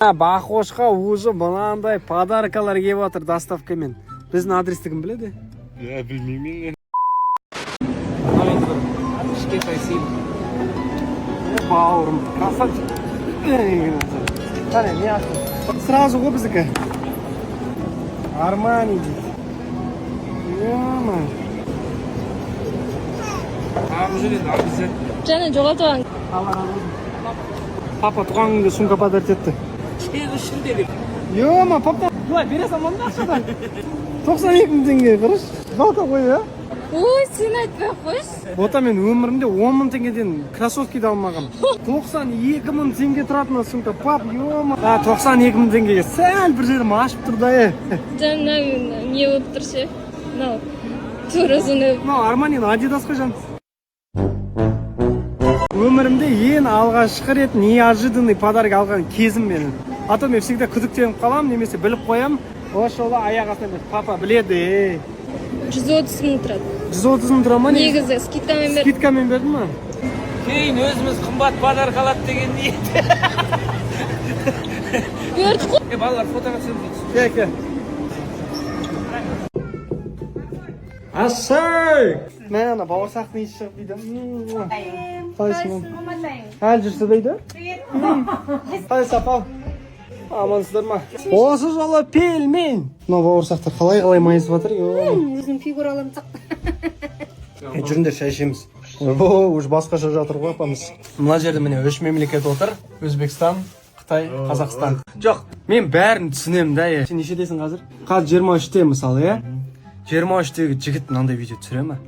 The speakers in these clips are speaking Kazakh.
Бақошқа уже мынандай подаркалар келіп отыр доставкамен. Біздің адрестігін біледі? Білмеймін. Кішкентай сыйлық. Бауырым, красавчик. Қане, не аштың? Сразу ғой біздікі. Армани дейді. Ағы жүреді, обязательно. Жаңа жоғалтып алың. Папа туған күнге сумка подарить етті. Кегі ішінде. Ема, папа, былай бере салмам да ақшадан. 92 мың теңге, қараш. Жалко ғой, а? Ой, сен айтпай қойш. Бота мен өмірімде 10 мың теңгеден кроссовки да алмағам. 92 мың теңге тұратын сумка, пап, ема. 92 мың теңгеге сәл бір жерім ашып тұр да, Жаңа не болып тұр ше? Мынау тура соны. Мынау Арманин Адидас қой жан. Өмірімде ең алғашқы рет неожиданный подарок алған кезім менің. А то мен всегда күдіктеніп қалам, немесе біліп қоям. Осы жолы аяқ астынан папа біледі. 130 мың тұрады. 130 мың тұра ма? Негізі скидкамен бердім. Скидкамен бердің ма? Кейін өзіміз қымбат подарок алады деген ниет. Бердік қой. Балалар фотоға түсіріп. Кәке. Асай! Мен ана бауырсақтың иісі шығып дейді. Қалайсың? Әлі жүрсі дейді? Қалай сапал? Амансыздар ма? Осы жолы пельмень! Мына бауырсақтар қалай майысып жатыр? Өзінің фигураларын сақ. Жүріңдер шай ішеміз. Уже басқаша жатыр ғой апамыз. Мына жерде міне 3 мемлекет отыр. Өзбекстан, Қытай, Қазақстан. Жоқ, мен бәрін түсінемін да. Сен нешедесің қазір? Қазір 23-те мысалы, е? 23-тегі жігіт мынандай видео түсіре ма?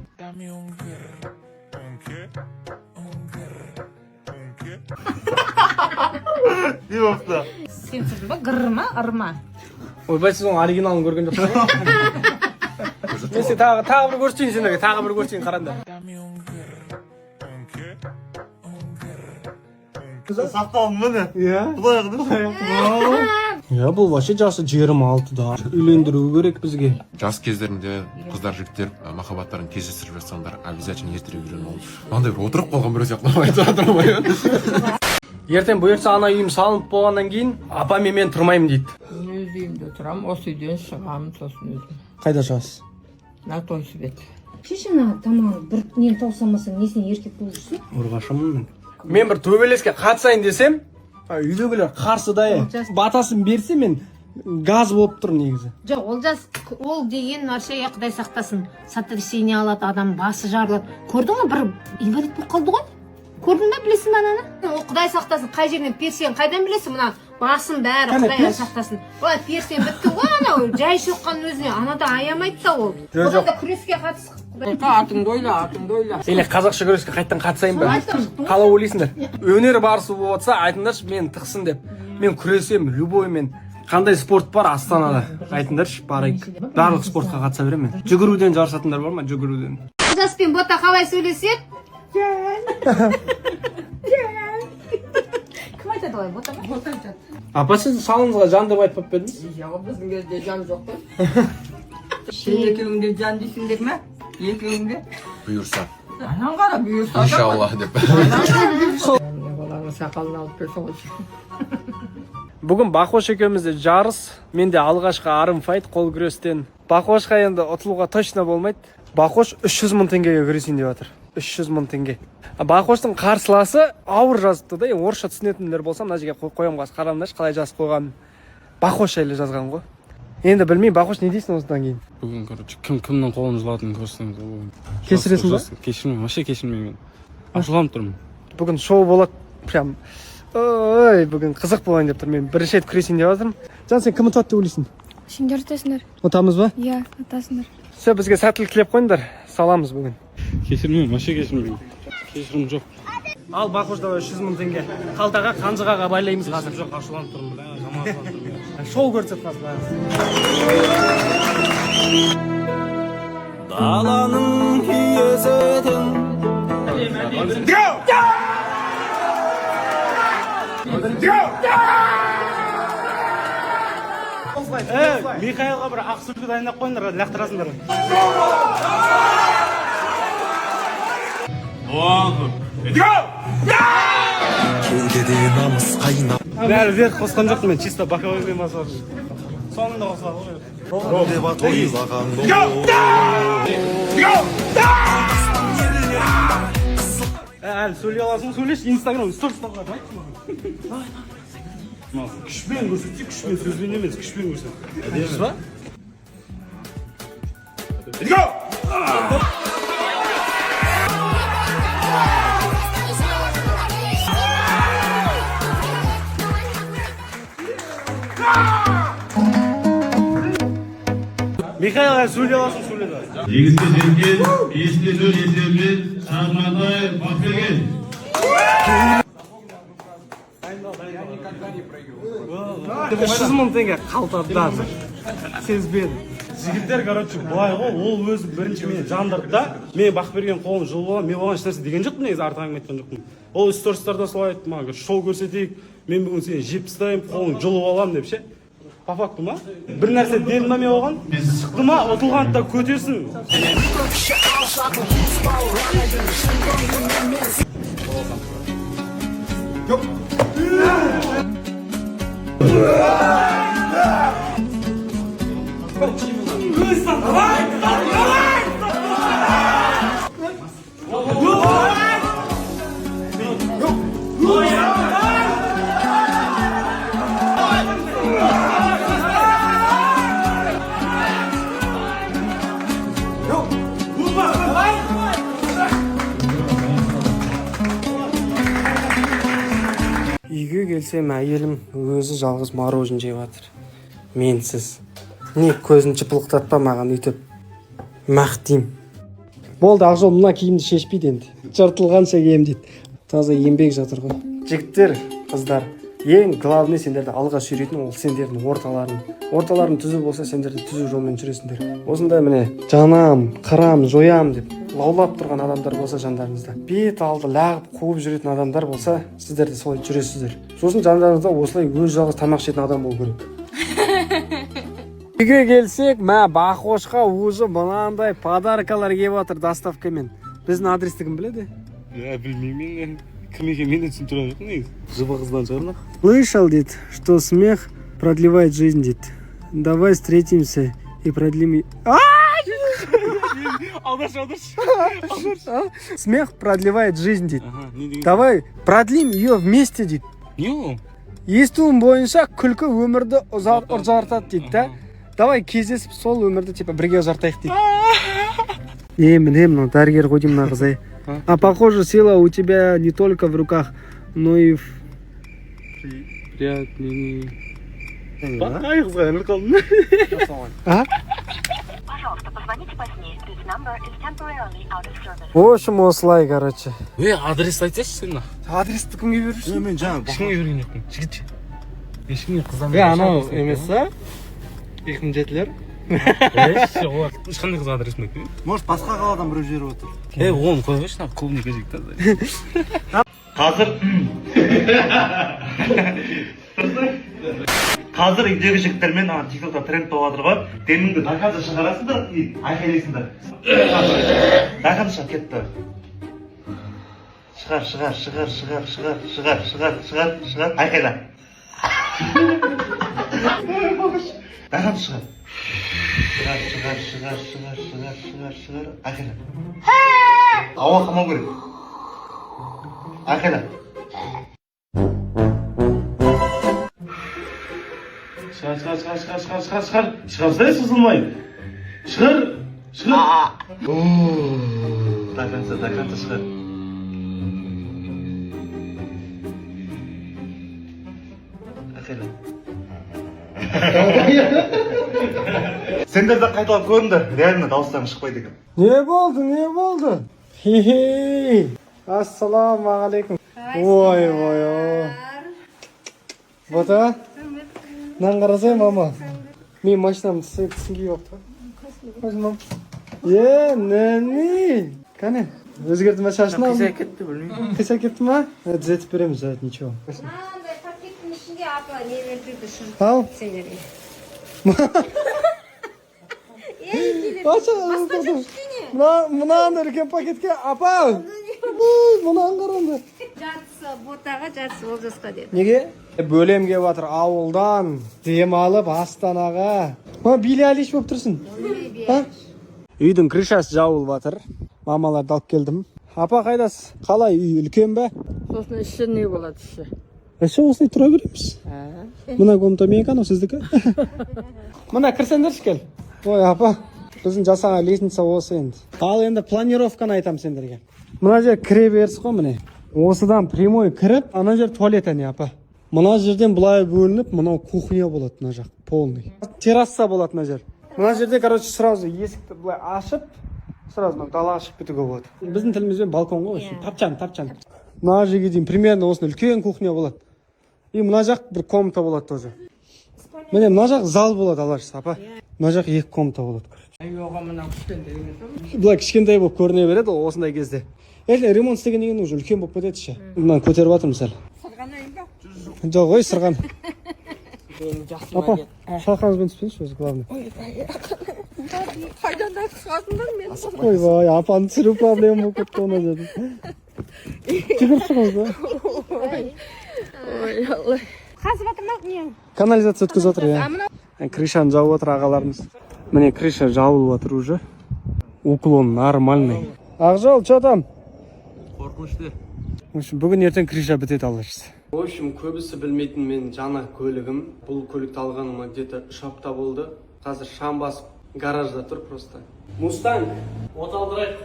Не болыпты? Сен түсірдің ба? Гырр ма? Ыр ма? Ойбай, сіз оның оригиналын көрген жоқсың. Мен сен тағы бір көрсетейін сендерге, тағы бір көрсетейін қараңдар. Сақталын мұны? Иә. Бұлай қыды? Иә, бұл вообще жасы 26-да. Үйлендіру керек бізге. Жас кездерінде қыздар жігіттер махаббаттарын кездестіріп жатсаңдар, обязательно ертерек үйленіп алып. Мынандай бір отырып қалған біреу сияқты айтып отырмын. Ертең бұйыртса ана үйім салынып болғаннан кейін апам мен тұрмаймын дейді. Өз үйімде тұрам, осы үйден шығамын, сосын өзім. Қайда шығасыз? На той свет. Шешін тамағын бір нені таусамасаң несіне еркек болып жүрсің? Ұрғашымын мен. Мен бір төбелеске қатысайын десем, үйдегілер қарсы да батасын берсе мен газ болып тұр негізі. Жоқ, ол деген наршая Құдай сақтасын. Сотрясение алады, адам басы жарылады. Көрдің ғой, бір инвалид болып қалды ғой? Көрдің бе, білесің бе ананы? Ол Құдай сақтасын, қай жерінен персен қайдан білесің? Мына басын бәрі Құдай сақтасын. Олай персен бітті ғой анау, жай шоққан өзіне. Анада аямайды да ол. Одан да күреске қатысық. Атыңды ойла. Или қазақша күреске қайттан қатысайын ба? Қалай ойлайсыңдар? Өнер барысы болып жатса, айтыңдаршы мен тықсын деп. Мен күресем, любоймен. Қандай спорт бар Астанада? Айтыңдаршы, барайық. Барлық спортқа қатыса беремін мен. Жүгіруден жарысатындар бар ма? Жүгіруден. Олжас пен Бота қалай сөйлеседі? Кім айтады олай, Бота ма? Бота айтады. Апа, сіз салыңызға жан деп айтпап бердіңіз? Жоқ, біздің кезде жан жоқ қой. Екеуіңде жан дейсіңдер ме? Екеуіңде? Бұйырса. Анан қара бұйырса. Иншалла деп. Баланың сақалын алып берсе ғой. Бүгін Бақош екеумізде жарыс. Менде алғашқы арым файт қол күрестен. Бақошқа енді ұтылуға точно болмайды. Бақош 300 мың теңгеге күресейін деп жатыр. 300 мың теңге. Бақоштың қарсыласы ауыр жазыпты да. Орысша түсінетіндер болсам, мына жерге қоямын қазір қараңдаршы қалай жазып қойғанын. Бақош жайлы жазған ғой. Енді білмеймін, Бақош не дейсің осыдан кейін? Бүгін короче кімнің қолын жылатынын көрсеңіз. Кешіресің ба? Кешірмеймін, вообще кешірмеймін. Ашылам тұрмын. Бүгін шоу болады. Прям ой, бүгін қызық болайын деп тұр. Мен бірінші рет күресейін деп жатырмын. Жан, сен кім ұтады деп ойлайсың? Сендер ұтасыңдар. Ұтамыз ба? Иә, ұтасыңдар. Все, бізге сәттілік тілеп қойыңдар. Саламыз бүгін. Кешірмеймін, вообще кешірмеймін. Кешірім жоқ. Ал Бақошда 300 мың теңге. Қалтаға қанжығаға байлаймыз қазір. Жоқ, ашылам тұрмын. Жаман ашылам тұрмын. Шоу көрсет қазір. Даланың киесетін Михаилға бір ақсүргі дайындап қойыңдар, лақтырасыңдар. Кеудеде намыс қайнап бәрі вверх қосқан жоқпын мен, чисто боковоймен басып. Соңында қосылады ғой. Әлі сөйлей аласың, сөйлеші, инстаграм сторис тауға айтшы. Күшпен көрсетсе, күшпен сөзбен емес, күшпен көрсет. Дұрыс ба? Михаил, әлі сөйлей аласың, сөйледі. Егісте жеткен, есте сөз есебімен Шағматай Бақберген. 300 мың теңге қалтада. Сезбен. Жігіттер, короче, былай ғой, ол өзі бірінші мені жандырды да, мен Бақберген қолын жұлып алам, мен оған ешнәрсе деген жоқпын, негізі артық әңгіме айтқан жоқпын. Ол стористарда солай айтты маған, шоу көрсетейік, мен бүгін сені жеп тастаймын, қолын жұлып алам деп ше. По факту ма? Бір нәрсе дедім ба мен оған? Шықты ма, ұтылғанды да көтерсін. Үйге келсем, әйелім өзі жалғыз морожен жеп жатыр. Менсіз. Не көзін жыпылықтатпа маған үйтіп. Мақтим. Болды, Ақжол мына киімді шешпейді енді. Жыртылғанша кием дейді. Таза еңбек жатыр ғой. Жігіттер, қыздар, ең главный сендерді алға сүйрейтін ол сендердің орталарың түзу болса, сендерді түзу жолмен жүресіңдер. Осындай міне жанам, қырам, жоям деп лаулап тұрған адамдар болса жандарыңызда, бет алды лағып қуып жүретін адамдар болса, сіздер де солай жүресіздер. Сосын жандарыңызда осылай өз жалғыз тамақ ішетін адам болу керек. Үйге келсек, Бақошқа уже мынандай подаркалар келіп жатыр доставкамен. Біздің адресті кім біледі? Білмеймін, кім екен мен де түсіндірген жоқпын негізі. Жыба қыздан шығармақ. Слышал, дед, что смех продлевает жизнь, дед. Давай встретимся и продлим... Смех продлевает жизнь, дед. Давай продлим ее вместе, дед. Не? Естуім бойынша күлкі өмірді ұзартады, дейді да. Давай кездесіп сол өмірді типа бірге ұзартайық, дейді. Міне, мынау дәрігер ғой деймін, қызай. А похоже, сила у тебя не только в руках, но и в... Приятный. Бақай қызға әмір қалдым. Пожалуйста, позвоните позднее. This number is temporarily out of service. В общем, осылай, короче. Адрес айтсайшы сен. Адресті кімге беруші? Мен жаңа ешкімге берген жоқпын. Жігіт. Ешкімге қыздан анау емес а? 2007-лер. Ешқандай қыз адресін айтпаймын. Может, басқа қаладан біреу жіберіп отыр. Оны қой қойшы, клубный кезекті. Қазір үйдегі жігіттермен тиктокта тренд болып жатыр ғой. Деніңді доказы шығарасыңдар, айқайлайсыңдар. Доказы кетті. Шығар. Айқайла. Доказы шығар. Айқайла. Ауа қамау керек. Айқайла. Шығарсай сызылмай. Шығар. Доказы шығар. Айқайла. Сендер де қайталап көріңдер, реально дауыстарың шықпайды екен. Не болды? Хе-хе. Ассаламағалейкум. Ой. Бота? Нан қарасай, мама. Мен машинамды түсінге оқты. Машинам. Нәне. Кәне? Өзгерді ма шашына? Қисай кетті, білмеймін. Қисай кетті ма? Түзетіп береміз, ничего. Мынандай пакеттің ішінде апа нелер жүрді шын. Ал. Сендерге. Мынаны үлкен пакетке, апа! Мұнан қаранды. Жартысы ботаға, жартысы олжасқа деді. Неге? Бөлем келіп жатыр ауылдан демалып Астанаға. Билли Айлиш болып тұрсың. Үйдің крышасы жабылып жатыр. Мамаларды алып келдім. Апа қайдасыз? Қалай үй үлкен бе? Сосын іші не болады іші? Іші осылай тұра береміз. Мына комната менікі, анау сіздікі. Мына кірсеңдерші кел. Ой, апа, біздің жасаған лестница осы енді. Ал енді планировканы айтам сендерге. Мына жер кіре беріс қой міне. Осыдан прямой кіріп, ана жер туалет әне апа. Мына жерден бұлай бөлініп, мынау кухня болады мына жақ, полный. Терраса болады мына жер. Мына жерде, короче, сразу есікті бұлай ашып, сразу далаға шығып кетуге болады. Біздің тілімізбен балкон ғой, тапчан. Мына жерге дейін примерно осыны үлкен кухня болады. И мына жақ бір комната болады тоже. Міне мына жақ зал болады алашысы, апа. Мына жақ екі комната болады. Бұлай кішкентай болып көріне береді ол осындай кезде. Если ремонт істеген деген уже үлкен болып кетеді ше. Мынаны көтеріп жатыр мысалы. Жоқ ой, сырған. Апа, шалқаңызбен түспеңізші өзі главный. Қайдан да шығасыңдар мен? Ойбай, апаны түсіру проблема болып кетті оны деді. Жүгіріп шығыңыз ба? Ой, Алла. Қазып жатырмақ не? Канализация өткізіп жатыр, иә. Крышаны жауып жатыр ағаларымыз. Міне крыша жауылып жатыр уже. Уклон нормальный. Ақжол, что там? Қорқынышты. В общем, бүгін ертең крыша бітеді алашысы. В общем, көбісі білмейтін мен жаңа көлігім. Бұл көлікті алғаныма где-то 3 апта болды. Қазір шам басып гаражда тұр просто. Мустанг, от алдырайық.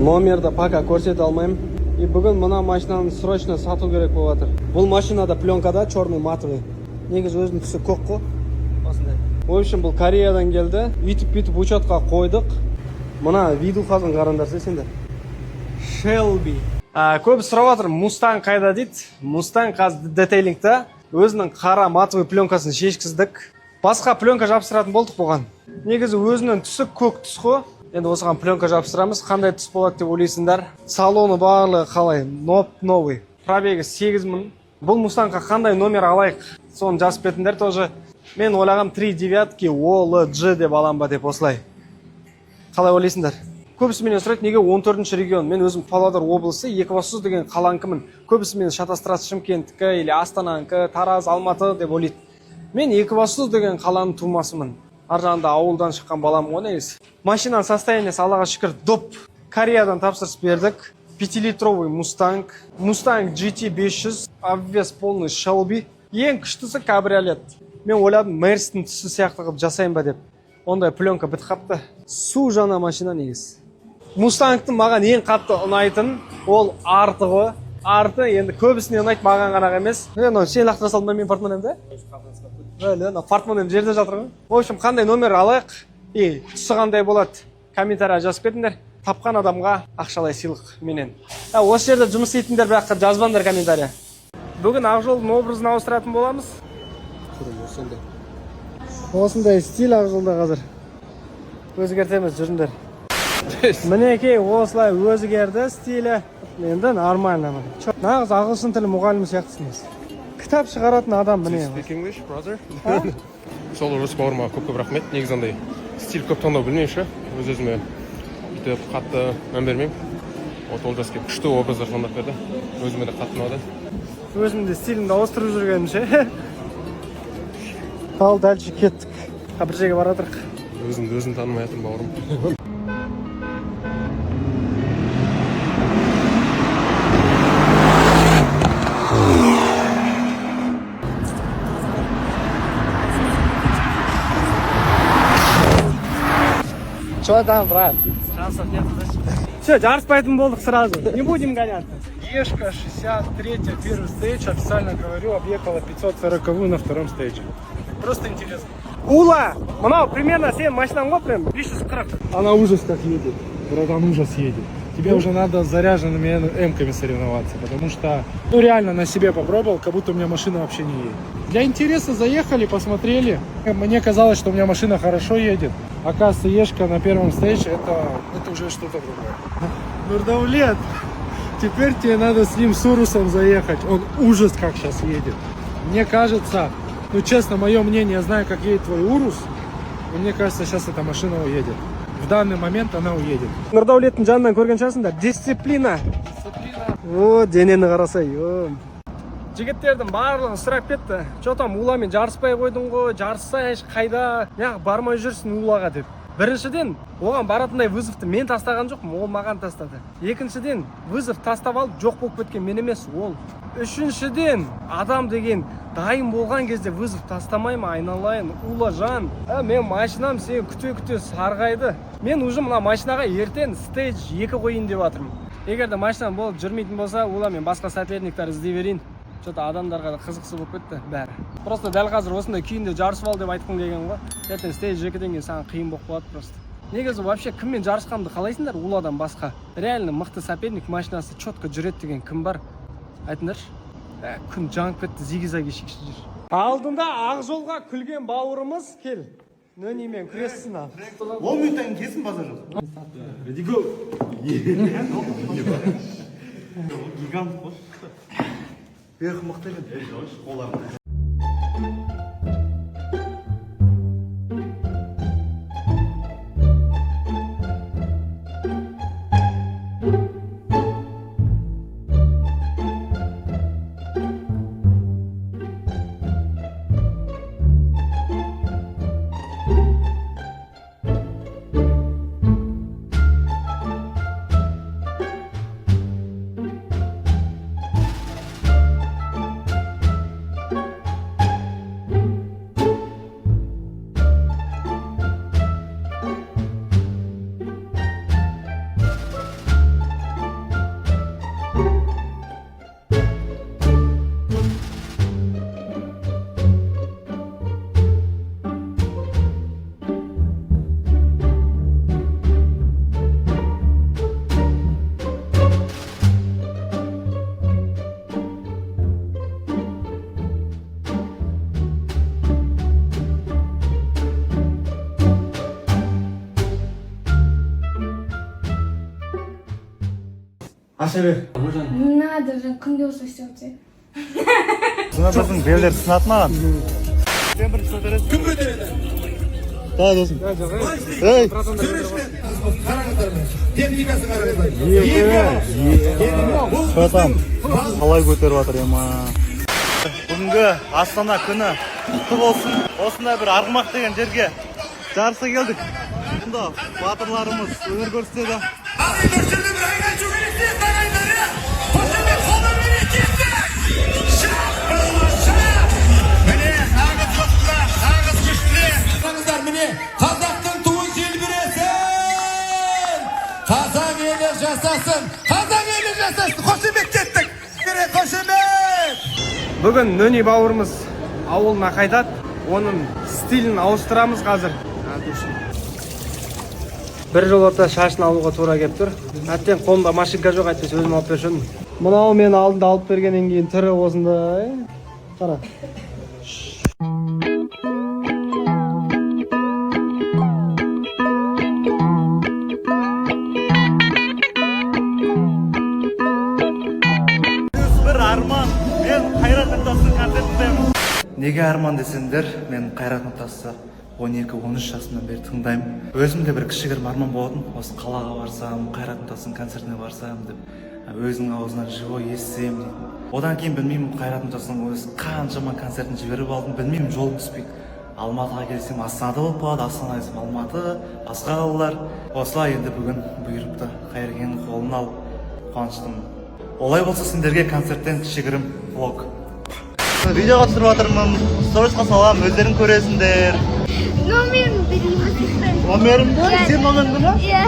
Номерді пока көрсете алмаймын. И бүгін мына машинаны срочно сату керек болып жатыр. Бұл машинада пленкада черный матовый. Негізі өзінің түсі көк қой. Осындай. В общем, бұл Кореядан келді. Үйтіп учетқа қойдық. Мына видухасын қараңдарсыз сендер. Shelby. Көп сұрап жатыр, Mustang қайда дейді. Mustang қазір детейлингті. Өзінің қара матовый пленкасын шешкіздік. Басқа пленка жапсыратын болдық бұған. Негізі өзінің түсі көк түс қой. Енді осыған пленка жапсырамыз. Қандай түс болады деп ойлайсыңдар. Салоны барлығы қалай? Новый. Пробегі 8000. Бұл Мустангқа қандай номер алайық? Соны жазып кетіңдер тоже. Мен ойлағам 3-9 OLG деп алам ба деп осылай. Қалай ойлайсыңдар? Көбісі менен сұрайды, неге 14-ші регион? Мен өзім Павлодар облысы, Екібастұз деген қаланкімін. Көбісі мені шатастырады Шымкенттікі или Астананікі, Тараз, Алматы деп ойлайды. Мен Екібастұз деген қаланың тумасымын. Ар жағында ауылдан шыққан балам ғой негізі. Машинаның состояниесі Аллаға шүкір доп. Кореядан тапсырыс бердік. 5-литровый Mustang GT 500, обвес полный Shelby. Ең күштісі кабриолет. Мен ойладым, Мерстің түсі сияқты қылып жасайын ба деп. Ондай пленка бітіп қапты. Су жаңа машина негіз. Mustangтың маған ең қатты ұнайтын ол арты ғой. Арты енді көбісіне ұнайды, маған ғана емес. Сен лақтыра салдың ба мен портмонемді? Портмонем жерде жатыр ғой. В общем, қандай номер алайық и түсі қандай болады? Комментария жазып кетіңдер. Тапқан адамға ақшалай сыйлық менен. Осы жерде жұмыс істейтіндер бірақ жазбаңдар комментария. Бүгін Ақжолдың образын ауыстыратын боламыз. Осындай стиль Ақжолда қазір. Өзгертеміз, жүріңдер. Мінекей осылай өзгерді стилі. Енді нормально. Нағыз ағылшын тілі мұғалімі сияқтысыңыз. Кітап шығаратын адам міне. Speak English, brother? Сол орыс бауырыма көп рахмет. Негізі андай стиль көп таңдау білмеймін ше. Өз-өзіме бүйтіп қатты мән бермеймін. Ол жас келіп күшті образдар таңдап берді. Өзіме де қатты ұнады. Өзімде стилімді ауыстырып жүргенім ше. Ал дальше кеттік. Бір жерге бара жатырық. Өзін танымай жатырмын бауырым. Что там, брат? Шансов нет. Все, жарспайтым болдық сразу. Не будем гоняться. Ешка 63, первый стейдж, официально говорю, объехала 540 на втором стейдже. Просто интересно. Ула! Мынау примерно сен машинаң ғой прям 540. Она ужас как едет. Братан, ужас едет. Тебе уже надо с заряженными М-ками соревноваться, потому что, реально на себе попробовал, как будто у меня машина вообще не едет. Для интереса заехали, посмотрели. Мне казалось, что у меня машина хорошо едет. Оказывается, Ешка на первом стейдже, это уже что-то другое. Нурдаулет, теперь тебе надо с ним с Урусом заехать. Он ужас как сейчас едет. Мне кажется, честно, мое мнение, я знаю, как едет твой Урус. И мне кажется, сейчас эта машина уедет. В данный момент она уедет. Нұрдәулеттің жанынан көрген шығарсыңдар. Дисциплина. О, денені қарасай. Жігіттердің барлығы сұрап кетті. Че там уламен жарыспай қойдың ғой, жарыссай қайда, неғып бармай жүрсің улаға деп. Біріншіден, оған баратындай вызовты мен тастаған жоқпын, ол маған тастады. Екіншіден, вызов тастап алып жоқ болып кеткен мен емес, ол. Үшіншіден, адам деген дайын болған кезде вызов тастамай ма, айналайын, ула жан. Мен машинам сен күте-күте сарғайды. Мен уже мына машинаға ертең стейдж 2 қойын деп жатырмын. Егер де машинам болып жүрмейтін болса, ола мен басқа соперниктер іздей берейін. Что-то адамдарға да қызықсы болып кетті бәрі. Просто дәл қазір осындай күйінде жарысып ал деп айтқым келген ғой. Ертең стейдж 2-ден кейін саған қиын болып қалады просто. Негізі вообще кіммен жарысқанымды қалайсыңдар? Уладан басқа. Реально мықты соперник, машинасы четко жүреді деген кім бар? Айтыңдаршы. Күн жанып кетті, зигзаг шекші жүр. Алдында ақ жолға күлген бауырымыз кел. Нөнимен күрессін ал. 10 минуттан кейін базар жоқ. Ready go. Гигант қой. Берік мықты екен. Қоларында. Аша бер. Надо же, кімге осылай істеп отыр? Мына біздің белдер сынады маған. Сен бірінші көтересің. Кім көтереді? Да, досым. Ей! Техникасы қарай. Что там? Қалай көтеріп жатыр ема? Бүгінгі Астана күні құтты болсын. Осындай бір арғымақ деген жерге жарыса келдік. Бұнда батырларымыз өнер көрсетеді. Қазақтың туын желбіресін, қазақ елі жасасын, қазақ елі жасасын. Қошемет кеттік. Қошемет. Бүгін Нөни бауырымыз ауылына қайтады. Оның стилін ауыстырамыз қазір. Бір жолата шашын алуға тура келіп тұр. Әттен қолымда машинка жоқ, әйтпесе өзім алып бершін. Мынау мен алдында алып бергеннен кейін түрі осындай. Қара. Бір арман, мен Қайрат Нұртастың концертіндемін. Неге арман десеңдер, мен Қайрат Нұртасты 12-13 жасымнан бері тыңдаймын. Өзімде бір кішігірім арман болатын, осы қалаға барсам, Қайрат Нұртастың концертіне барсам деп, өзінің аузынан живой естісем дейді. Одан кейін білмеймін, Қайрат Нұртастың өзі қаншама концертін жіберіп алдым, білмеймін, жолым түспейді. Алматыға келсем Астанада болып қалады, Астана десем Алматы, басқа қалалар. Осылай енді бүгін бұйырыпты Қайрекеңнің қолын алып қуаныштымын. Олай болса сендерге концерттен кішігірім влог. Видеоға түсіріп жатырмын, сторисқа саламын, өздерің көресіңдер. Номерін берейміз. Номерімді? Сен номеріңді ма? Иә.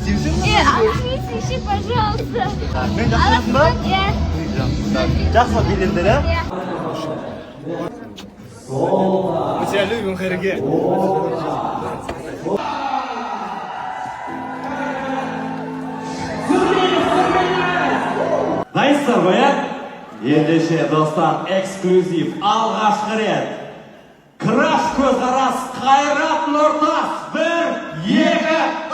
Сен Отметишь, пожалуйста. Мен жақсысың ба? Иә. Жақсы билендер, ә? Мы тебя любим, Хайреге. Дайсыздар ғой, ә? Ендеше достар, эксклюзив алғашқы рет. Краш көзқарас Қайрат Нұртас. 1, 2, 3.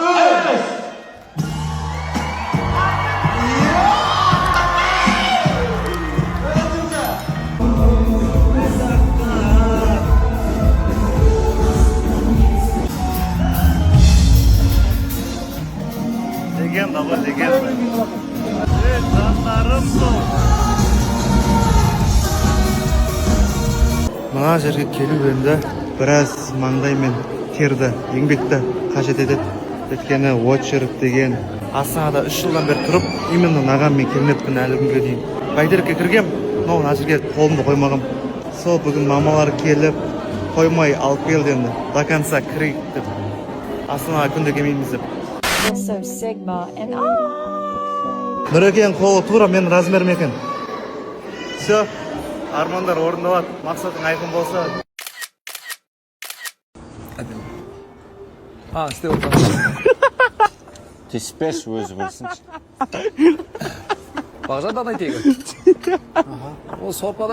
Легенда ғой, легенда. Жандарым сол. Мына жерге келу енді біраз маңдай мен терді, еңбекті қажет етеді. Өйткені очередь деген Астанада 3 жылдан бері тұрып, именно мынаған мен келмеппін әлі күнге дейін. Бәйтерекке кіргем, но мына жерге қолымды қоймағам. Сол бүгін мамалар келіп, қоймай алып келді енді. До конца кірейік деп. Астанаға күнде келмейміз деп. Нұрекен қолы тура мен размерім екен. Все, армандар орындалады, мақсатың айқын болса. істеп отырмын. Теспеш өзі білсінші. Бағжан да айтайын. Ол сорпада